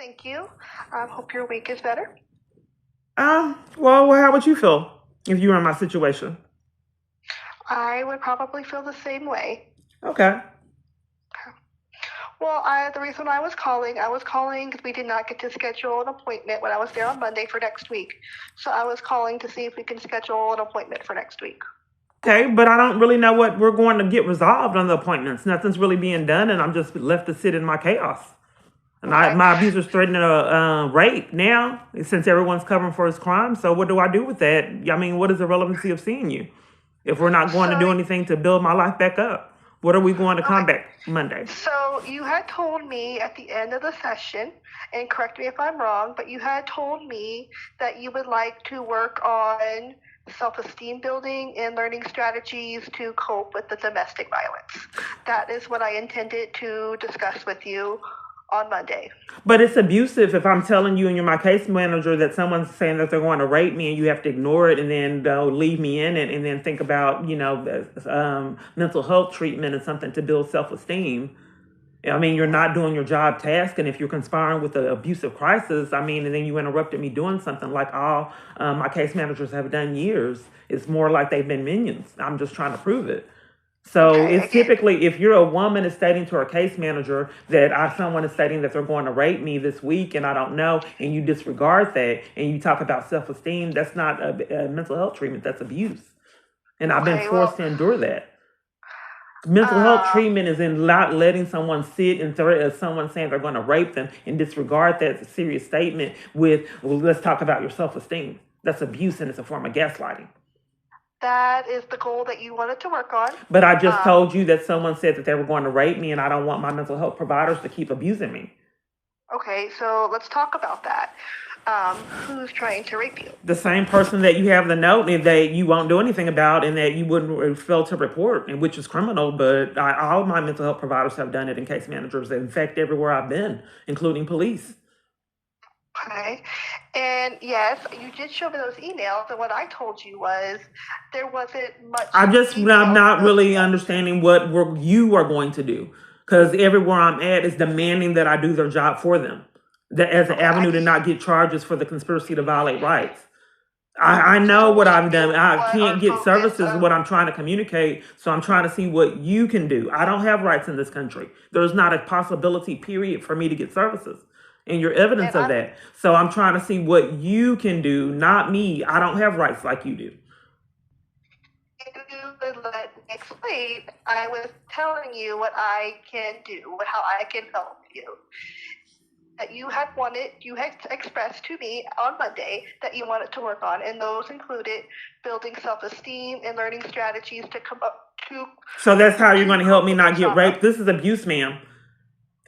Thank you. Hope your week is better. Well, how would you feel if you were in my situation? I would probably feel the same way. Okay. Well, the reason I was calling because we did not get to schedule an appointment when I was there on Monday for next week. So I was calling to see if we can schedule an appointment for next week. Okay, but I don't really know what we're going to get resolved on the appointments. Nothing's really being done, and I'm just left to sit in my chaos. And Okay. my abuser's threatening a rape now, since everyone's covering for his crime. So what do I do with that? I mean, what is the relevancy of seeing you if we're not going to do So, anything to build my life back up? What are we going to okay. combat Monday? So you had told me at the end of the session, and correct me if I'm wrong, but you had told me that you would like to work on self-esteem building and learning strategies to cope with the domestic violence. That is what I intended to discuss with you on Monday. But it's abusive if I'm telling you and you're my case manager that someone's saying that they're going to rape me and you have to ignore it and then leave me in it and then think about, mental health treatment and something to build self esteem. I mean, you're not doing your job task. And if you're conspiring with an abusive crisis, I mean, and then you interrupted me doing something like all my case managers have done years, it's more like they've been minions. I'm just trying to prove it. So Okay, it's again, typically if you're a woman is stating to her case manager that someone is stating that they're going to rape me this week and I don't know, and you disregard that and you talk about self esteem, that's not a mental health treatment. That's abuse, and I've been okay, forced well, to endure that. Mental health um, treatment is in not letting someone sit and threat as someone saying they're going to rape them and disregard that serious statement with, well, let's talk about your self esteem. That's abuse and it's a form of gaslighting. that is the goal that you wanted to work on. But I just Um, told you that someone said that they were going to rape me, and I don't want my mental health providers to keep abusing me. okay, so let's talk about that. Who's trying to rape you? The same person that you have the note and that you won't do anything about, and that you wouldn't fail to report, and which is criminal. But all my mental health providers have done it, and case managers. In fact, everywhere I've been, including police. Okay. And yes, you did show me those emails, and what I told you was there wasn't much I'm detail in not those really emails. understanding what you are going to do because everywhere I'm at is demanding that I do their job for them. That as an Okay, I avenue to just not get charges for the conspiracy to violate rights. I know what told I've done. you I what our can't get focus services is of, what I'm trying to communicate. So I'm trying to see what you can do. I don't have rights in this country. There's not a possibility, period, for me to get services. And you're evidence and of I'm that. So I'm trying to see what you can do, not me. I don't have rights like you do. if you would let me explain, I was telling you what I can do, how I can help you. That you had expressed to me on Monday that you wanted to work on, and those included building self-esteem and learning strategies to come up So that's how you're to going to help cope me with your not get trauma. raped. This is abuse, ma'am.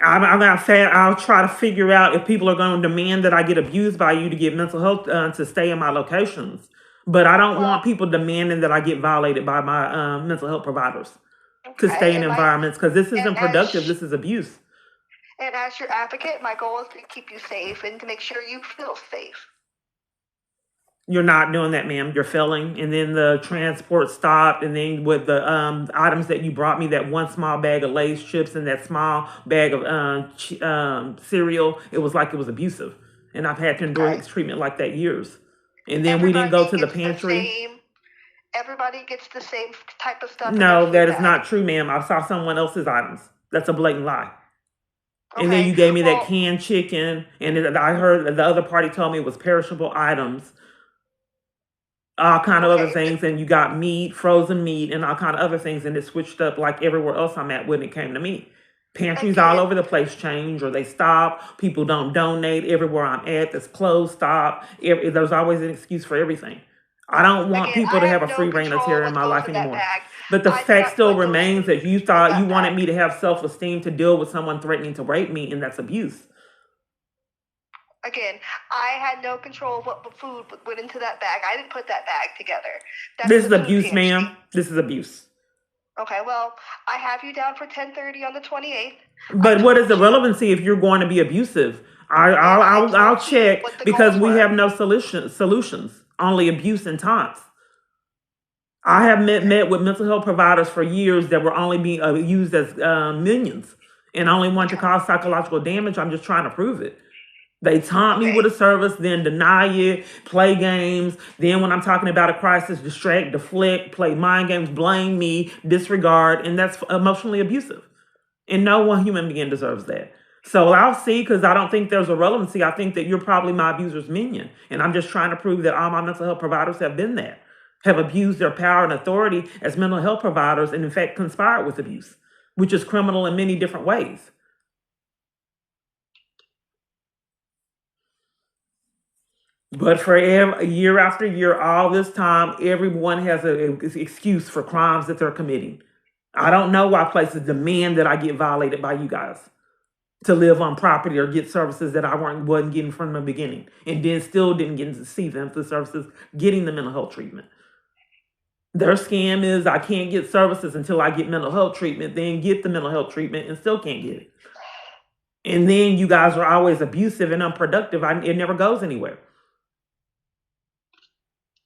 I'm not saying I'll try to figure out if people are going to demand that I get abused by you to get mental health to stay in my locations. But I don't Well, want people demanding that I get violated by my mental health providers to stay okay, in environments because this and isn't productive. This is abuse. as your advocate, my goal is to keep you safe and to make sure you feel safe. You're not doing that, ma'am. You're failing. And then the transport stopped. And then with the items that you brought me, that one small bag of Lay's chips and that small bag of cereal, it was like it was abusive. And I've had to endure Okay, treatment like that years. And then we didn't go everybody to the gets the pantry. same. Everybody gets the same type of stuff in their No, food that is bag. not true, ma'am. I saw someone else's items. That's a blatant lie. And then Okay, you gave me that well, canned chicken, and I heard that the other party told me it was perishable items, all kind of other okay, things, and you got meat, frozen meat, and all kind of other things, and it switched up like everywhere else I'm at when it came to meat. Pantries all again, over the place change or they stop. People don't donate everywhere I'm at. There's closed stop. There's always an excuse for everything. I don't want again, people I to have have a no free reign of control terror of in what my goes life in that anymore. bag. But the I do fact not still put those remains that you in thought you that wanted bag. me to have self esteem to deal with someone threatening to rape me, and that's abuse. Again, I had no control of what food went into that bag. I didn't put that bag together. That's This the is food abuse, pantry. ma'am. This is abuse. Okay, well, I have you down for 10:30 on the 28th. I But what is told the you, relevancy if you're going to be abusive? and I I'll told you check what the because goals we were. have no solutions, only abuse and taunts. I have met with mental health providers for years that were only being used as minions and only want to Okay, cause psychological damage. I'm just trying to prove it. They taunt me with a Okay. service, then deny it, play games. Then when I'm talking about a crisis, distract, deflect, play mind games, blame me, disregard, and that's emotionally abusive. And no one human being deserves that. So I'll see, because I don't think there's a relevancy. I think that you're probably my abuser's minion. And I'm just trying to prove that all my mental health providers have been that, have abused their power and authority as mental health providers, and in fact conspired with abuse, which is criminal in many different ways. But for year after year, all this time, everyone has an excuse for crimes that they're committing. I don't know why places demand that I get violated by you guys to live on property or get services that I wasn't getting from the beginning, and then still didn't get to see them the services getting the mental health treatment. Their scam is I can't get services until I get mental health treatment, then get the mental health treatment and still can't get it. And then you guys are always abusive and unproductive. It never goes anywhere.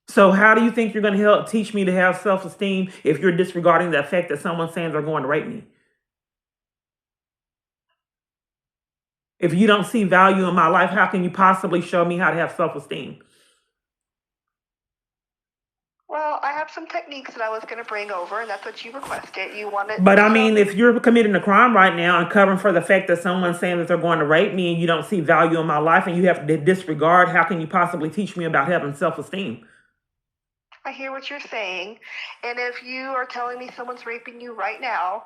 So how do you think you're going to help teach me to have self-esteem if you're disregarding the fact that someone's saying they're going to rape me? If you don't see value in my life, how can you possibly show me how to have self-esteem? Well, I have some techniques that I was going to bring over, and that's what you requested. You wanted But to I show mean, me. if you're committing a crime right now and covering for the fact that someone's saying that they're going to rape me and you don't see value in my life and you have to disregard, how can you possibly teach me about having self-esteem? I hear what you're saying, and if you are telling me someone's raping you right now,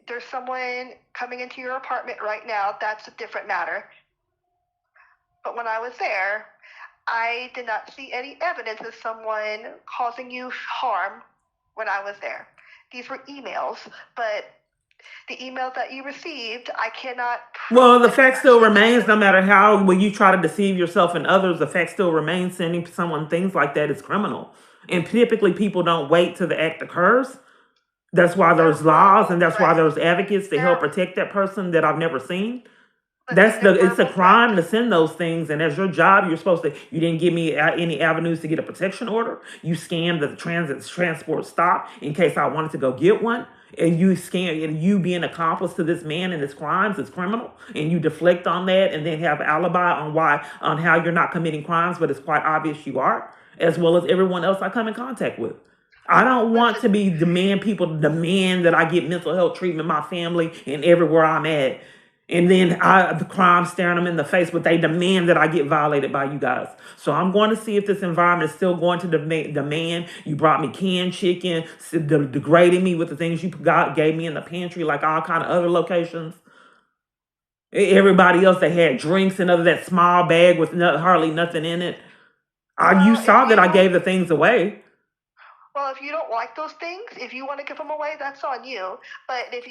there's someone coming into your apartment right now, that's a different matter. But when I was there, I did not see any evidence of someone causing you harm when I was there. These were emails, but the emails that you received, I cannot Well, prove the that you fact still actually remains, no violated. matter how well you try to deceive yourself and others, the fact still remains sending someone things like that is criminal. And typically people don't wait till the act occurs. That's why There there's laws and verbal that's why threats. there's advocates to help There, protect that person that I've never seen. listen, they're It's a verbal threats. crime to send those things, and as your job, you're supposed to. You didn't give me any avenues to get a protection order. You scammed the transport stop in case I wanted to go get one, and you scam and you being accomplice to this man and his crimes is criminal, and you deflect on that, and then have alibi on how you're not committing crimes, but it's quite obvious you are, as well as everyone else I come in contact with. I don't want Listen, to be demand people to demand that I get mental health treatment, my family, and everywhere I'm at. And then the crime staring them in the face, but they demand that I get violated by you guys. So I'm going to see if this environment is still going to demand. You brought me canned chicken, degrading me with the things you gave me in the pantry, like all kind of other locations. Everybody else, they had drinks and other that small bag with hardly nothing in it. You well, saw that I gave the things away. if you don't like those things, if you want to give them away, that's on you. But if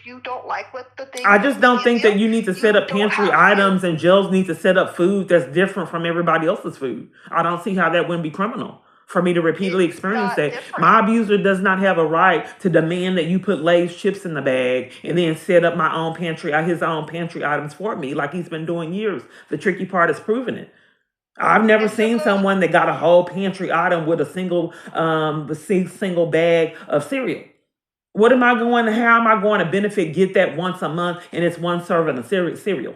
you don't like what the things I that just we don't give think you, that you need to set you up don't pantry have to. items and Joe's need to set up food that's different from everybody else's food. I don't see how that wouldn't be criminal for me to repeatedly It's experience not that. different. My abuser does not have a right to demand that you put Lay's chips in the bag and then set up my own pantry, his own pantry items for me, like he's been doing years. The tricky part is proving it. I've never And some seen of those, someone that got a whole pantry item with a single bag of cereal. What am I going to, how am I going to benefit, get that once a month and it's one serving of cereal?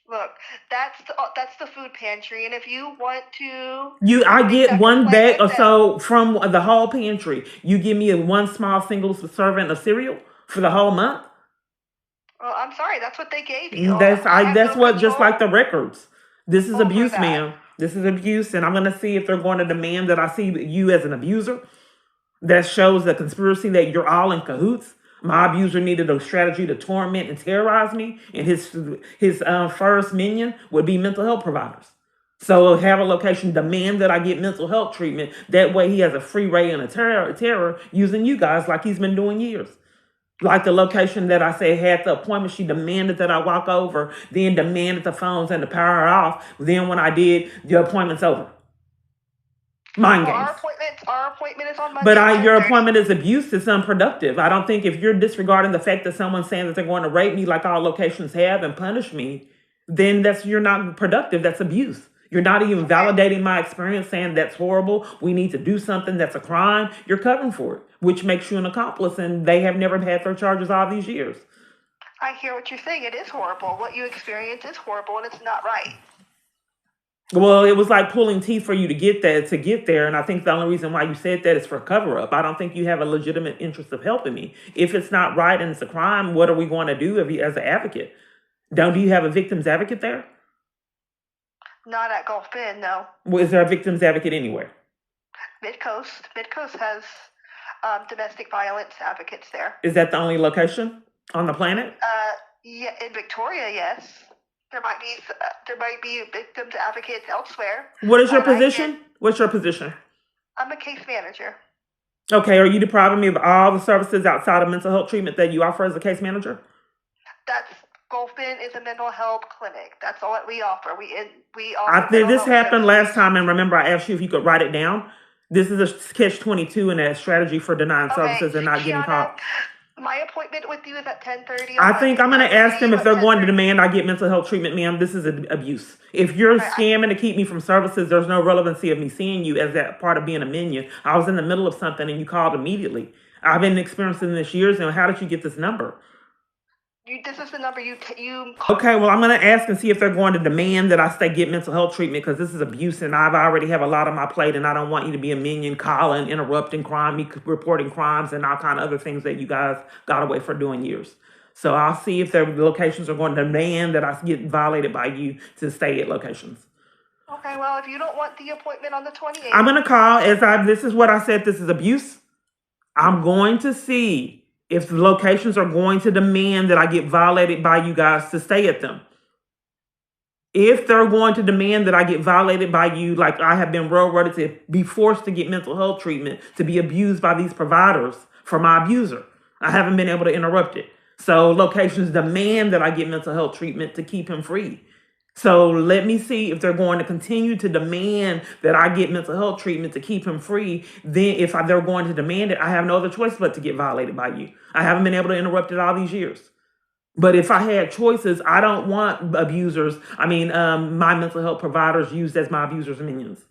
look, that's the food pantry, and if you want to I make get that one complaint, bag like I or said, so from the whole pantry. You give me a one small single serving of cereal for the whole month? well, I'm sorry, that's what they gave you. I have That's no what, just like control the records. This is over abuse, that. ma'am. This is abuse, and I'm gonna see if they're going to demand that I see you as an abuser. That shows the conspiracy that you're all in cahoots. My abuser needed a strategy to torment and terrorize me, and his first minion would be mental health providers. So have a location demand that I get mental health treatment. That way, he has a free reign of terror using you guys like he's been doing years. Like the location that I said had the appointment, she demanded that I walk over, then demanded the phones and the power off. Then when I did, the appointment's over. Mind Well, games. our appointment is on But Monday at your 10:30. appointment is abuse. It's unproductive. I don't think if you're disregarding the fact that someone's saying that they're going to rape me, like all locations have, and punish me, then you're not productive. That's abuse. You're not even Okay. validating my experience, saying that's horrible. We need to do something. That's a crime. You're covering for it, which makes you an accomplice, and they have never had their charges all these years. I hear what you're saying. It is horrible. What you experience is horrible, and it's not right. Well, it was like pulling teeth for you to get there, and I think the only reason why you said that is for cover up. I don't think you have a legitimate interest of helping me. If it's not right and it's a crime, what are we going to do as an advocate? Do you have a victim's advocate there? Not at Gulf Bend, no. Well, is there a victim's advocate anywhere? Midcoast has domestic violence advocates there. Is that the only location on the planet? Yeah, in Victoria, yes. There might be victims advocates elsewhere. What is your position? What's your position? I'm a case manager. Okay, are you depriving me of all the services outside of mental health treatment that you offer as a case manager? That's Gulf Bend is a mental health clinic. That's all that we offer. We offer. I think this happened last time, and remember, I asked you if you could write it down. This is a catch-22 and a strategy for denying services and not getting caught. My appointment with you is at 10:30. I think I'm going to ask them if they're going to demand I get mental health treatment, ma'am. This is abuse. If you're scamming to keep me from services, there's no relevancy of me seeing you as that part of being a minion. I was in the middle of something and you called immediately. I've been experiencing this years now. How did you get this number? This is the number you. Okay, well, I'm going to ask and see if they're going to demand that I get mental health treatment because this is abuse and I've already have a lot on my plate and I don't want you to be a minion calling, interrupting crime, me reporting crimes and all kind of other things that you guys got away for doing years. So I'll see if their locations are going to demand that I get violated by you to stay at locations. Okay, well, if you don't want the appointment on the 28th. I'm going to call this is what I said, this is abuse. I'm going to see if the locations are going to demand that I get violated by you guys to stay at them. If they're going to demand that I get violated by you, like I have been railroaded to be forced to get mental health treatment, to be abused by these providers for my abuser, I haven't been able to interrupt it. So locations demand that I get mental health treatment to keep him free. So let me see if they're going to continue to demand that I get mental health treatment to keep him free. Then if they're going to demand it, I have no other choice but to get violated by you. I haven't been able to interrupt it all these years. But if I had choices, I don't want my mental health providers used as my abusers' minions.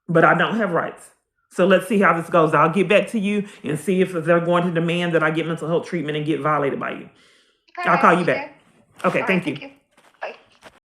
But I don't have rights. So let's see how this goes. I'll get back to you and see if they're going to demand that I get mental health treatment and get violated by you. I'll call you back. Okay, thank you.